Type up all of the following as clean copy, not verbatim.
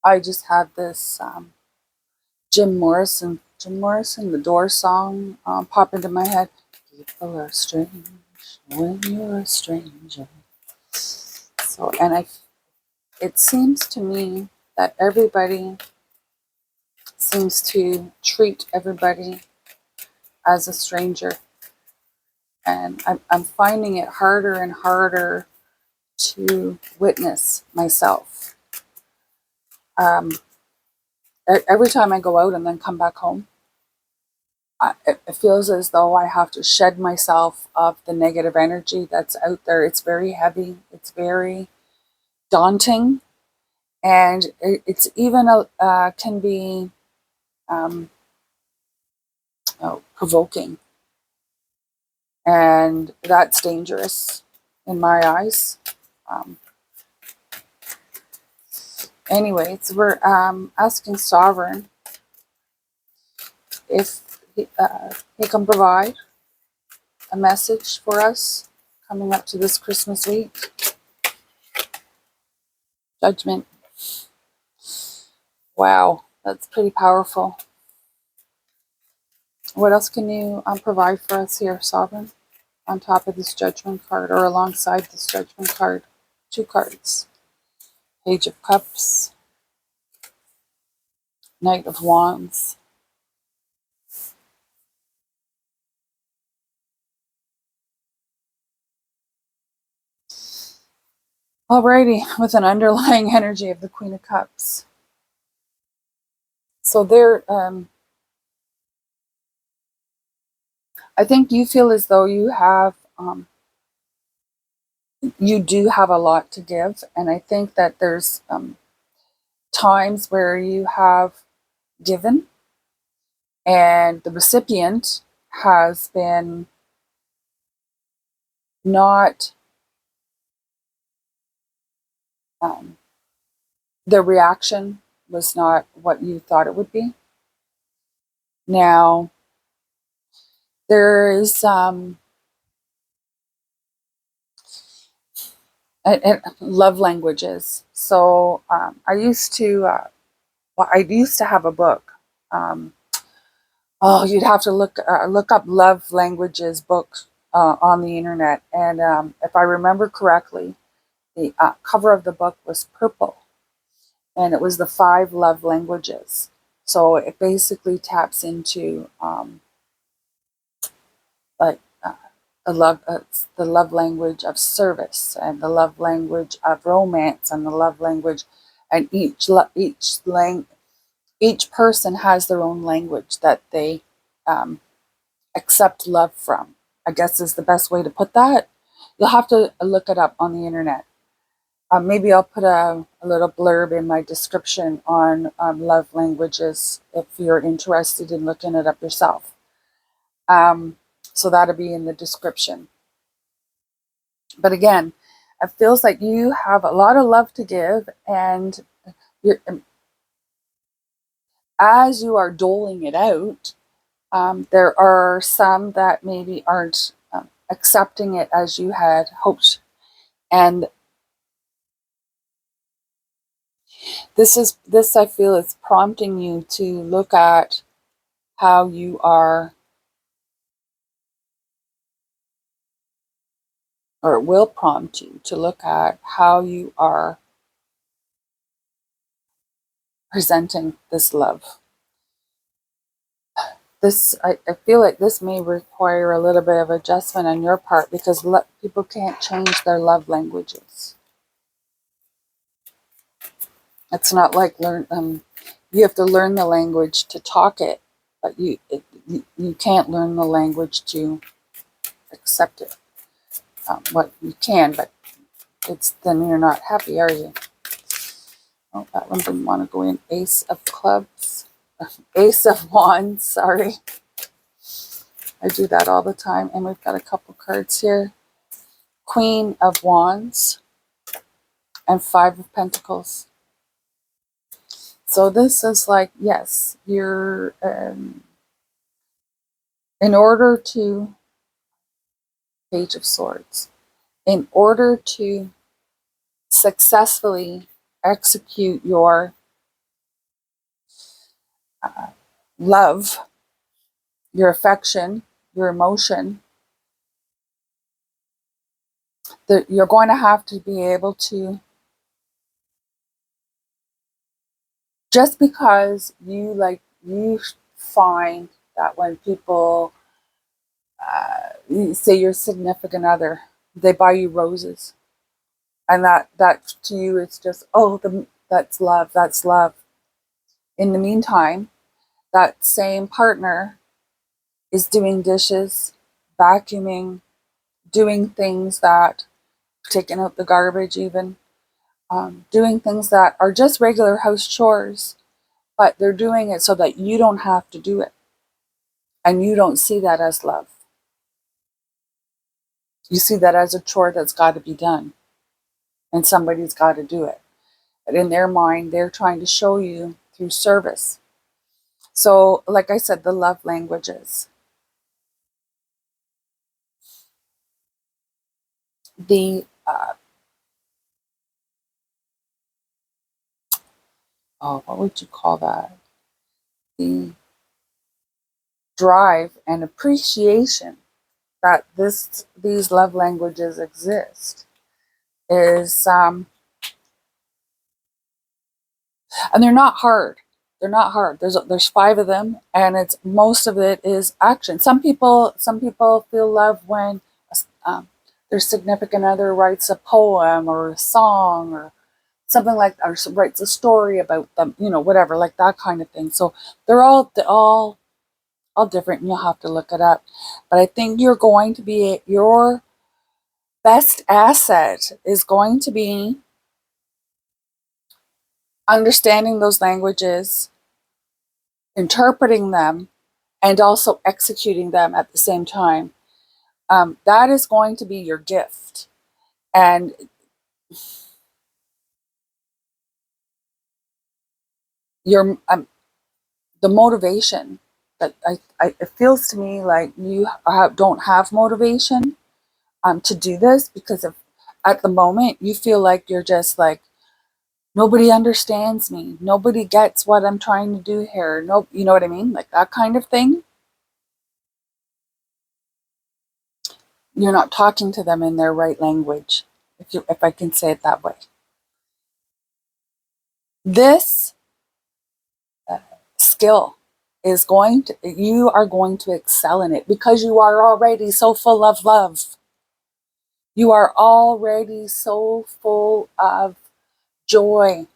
I just had this Jim Morrison, the Doors song pop into my head. People are strange when you're a stranger. So, it seems to me that everybody seems to treat everybody as a stranger. And I'm finding it harder and harder to witness myself. Um, every time I go out and then come back home, it feels as though I have to shed myself of the negative energy that's out there. It's very heavy. It's very daunting, and it's even can be um, provoking, and that's dangerous in my eyes. Um, Anyways, we're asking Sovereign if he can provide a message for us coming up to this Christmas week. Judgment. Wow, that's pretty powerful. What else can you provide for us here, Sovereign? On top of this Judgment card, or alongside this Judgment card? Two cards. Page of Cups. Knight of Wands. Alrighty, with an underlying energy of the Queen of Cups. So there, I think you feel as though you do have a lot to give, and I think that there's times where you have given, and the recipient has been not um, the reaction was not what you thought it would be. Now there is love languages. So I used to have a book. Um, you'd have to look up love languages book on the internet, and if I remember correctly, the cover of the book was purple, and it was the 5 love languages. So it basically taps into like the love language of service, and the love language of romance, and the love language, and each person has their own language that they um, accept love from, I guess is the best way to put that. You'll have to look it up on the internet. Maybe I'll put a little blurb in my description on love languages if you're interested in looking it up yourself. So that'll be in the description. But again, it feels like you have a lot of love to give, and as you are doling it out, there are some that maybe aren't accepting it as you had hoped. And this I feel is prompting you to look at how you are, or it will prompt you to look at how you are presenting this love. I feel like this may require a little bit of adjustment on your part, because people can't change their love languages. It's not like you have to learn the language to talk it, but you can't learn the language to accept it. What you can, but then you're not happy, are you? Oh, that one didn't want to go in. Ace of Clubs. Ace of Wands, sorry. I do that all the time. And we've got a couple cards here. Queen of Wands and 5 of Pentacles. So this is like, yes, you're, in order to, Page of Swords, in order to successfully execute your love, your affection, your emotion, that you're going to have to be able to, just because you find that when people say your significant other, they buy you roses, and that to you it's just, oh, that's love. In the meantime, that same partner is doing dishes, vacuuming, doing things that, taking out the garbage even, doing things that are just regular house chores, but they're doing it so that you don't have to do it. And you don't see that as love. You see that as a chore that's got to be done, and somebody's got to do it. But in their mind, they're trying to show you through service. So, like I said, the love languages. The, oh, what would you call that? The drive and appreciation that these love languages exist is, and they're not hard. They're not hard. There's five of them, and it's most of it is action. Some people feel love when um, their significant other writes a poem or a song or something like, or writes a story about them, whatever, like that kind of thing. So they're all different, and you'll have to look it up. But I think you're going to be, your best asset is going to be understanding those languages, interpreting them, and also executing them at the same time. That is going to be your gift. And your the motivation that it feels to me like you don't have motivation to do this, because of, at the moment you feel like you're just like, nobody understands me, nobody gets what I'm trying to do here, no, you know what I mean, like that kind of thing. You're not talking to them in their right language, if I can say it that way. This skill is going to, you are going to excel in it, because you are already so full of love. You are already so full of joy.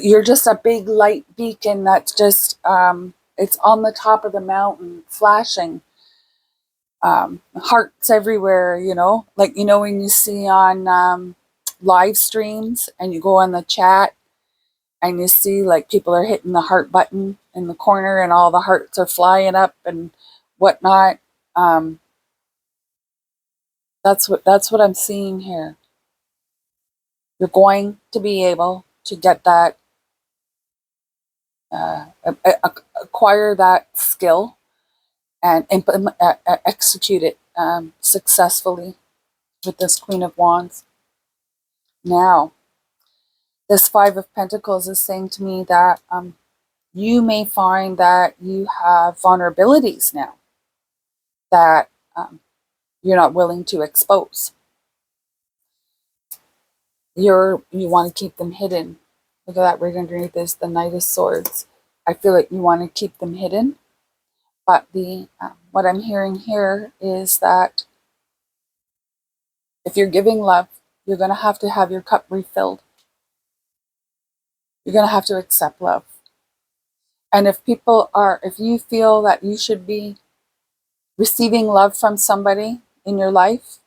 You're just a big light beacon that's just, it's on the top of the mountain, flashing. Hearts everywhere, like, when you see on live streams and you go on the chat and you see like people are hitting the heart button in the corner and all the hearts are flying up and whatnot. Um, that's what I'm seeing here. You're going to be able to get that, acquire that skill and execute it successfully with this Queen of Wands. Now, this Five of Pentacles is saying to me that you may find that you have vulnerabilities now that you're not willing to expose. You want to keep them hidden. Look at that, right underneath is the Knight of Swords. I feel like you want to keep them hidden, but the what I'm hearing here is that if you're giving love, you're going to have your cup refilled. You're going to have to accept love. And if you feel that you should be receiving love from somebody in your life,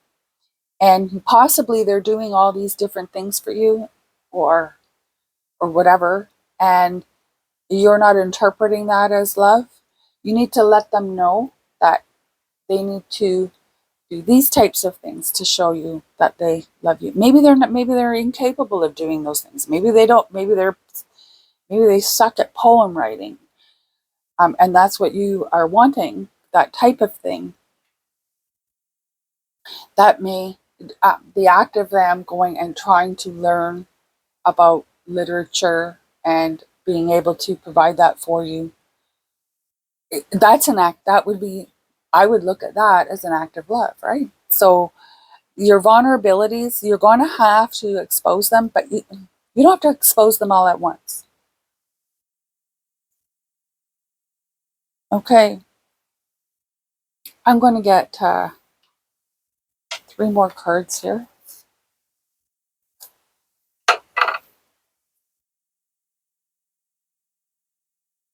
and possibly they're doing all these different things for you, or whatever, and you're not interpreting that as love, you need to let them know that they need to do these types of things to show you that they love you. Maybe they're incapable of doing those things. Maybe they don't. Maybe they suck at poem writing. And that's what you are wanting, that type of thing. That may, the act of them going and trying to learn about literature and being able to provide that for you, that's an act, that would be, I would look at that as an act of love, right? So your vulnerabilities, you're going to have to expose them, but you don't have to expose them all at once. Okay, I'm going to get 3 more cards here.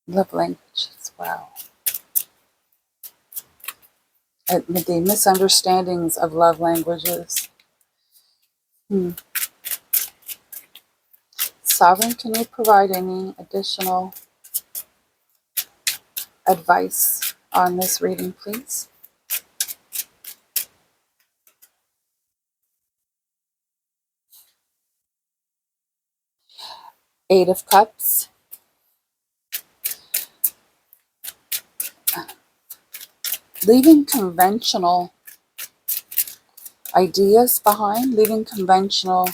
Love languages, wow. The misunderstandings of love languages. Sovereign, can you provide any additional advice on this reading, please? 8 of Cups. Leaving conventional ideas behind, leaving conventional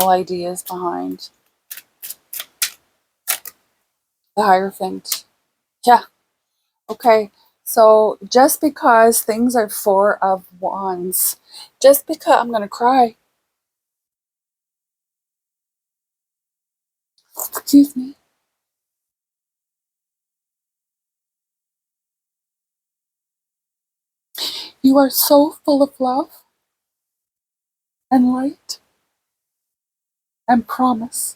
ideas behind. The Hierophant. Yeah, okay. So just because things are 4 of Wands, just because, I'm going to cry. Excuse me. You are so full of love and light and promise.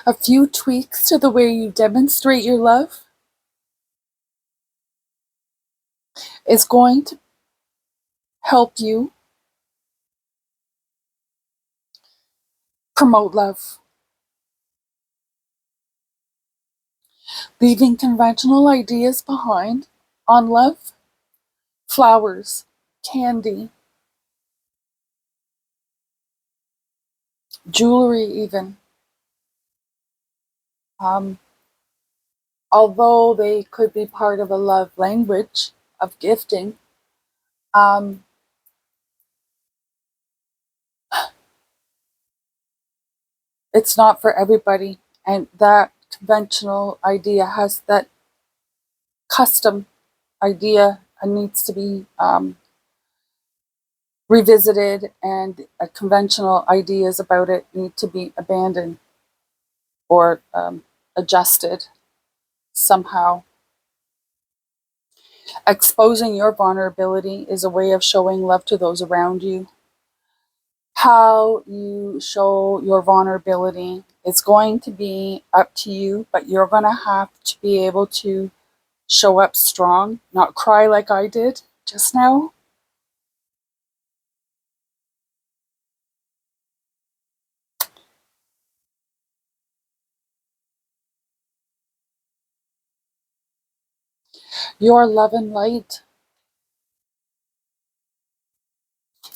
A few tweaks to the way you demonstrate your love is going to help you promote love. Leaving conventional ideas behind on love, flowers, candy, jewelry even. Although they could be part of a love language of gifting, um, it's not for everybody. And that conventional idea has that custom idea needs to be revisited, and conventional ideas about it need to be abandoned or adjusted somehow. Exposing your vulnerability is a way of showing love to those around you. How you show your vulnerability, it's going to be up to you, but you're going to have to be able to show up strong, not cry like I did just now. Your love and light,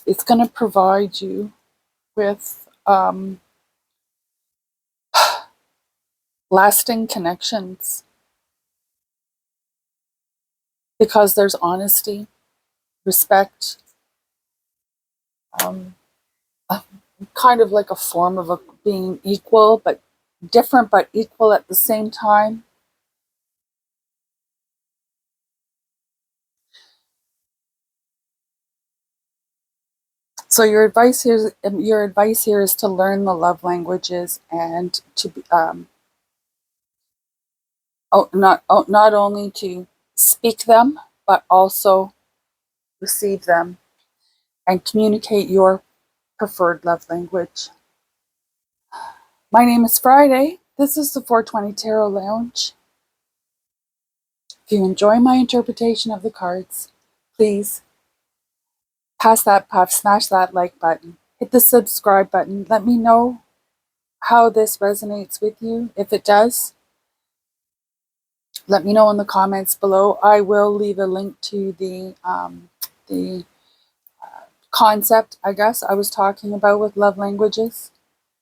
it's going to provide you with lasting connections because there's honesty, respect, um, kind of like a form of being equal, but different but equal at the same time. So your advice here is to learn the love languages and to be, not only to speak them, but also receive them and communicate your preferred love language. My name is Friday. This is the 420 Tarot Lounge. If you enjoy my interpretation of the cards, please pass that puff, smash that like button, hit the subscribe button. Let me know how this resonates with you. If it does, let me know in the comments below. I will leave a link to the concept, I guess, I was talking about with love languages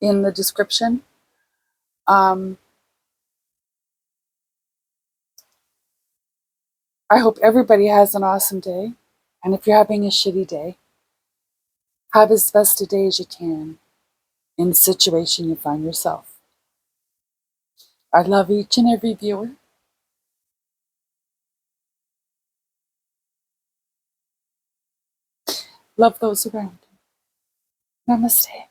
in the description. I hope everybody has an awesome day. And if you're having a shitty day, have as best a day as you can in the situation you find yourself. I love each and every viewer. Love those around you. Namaste.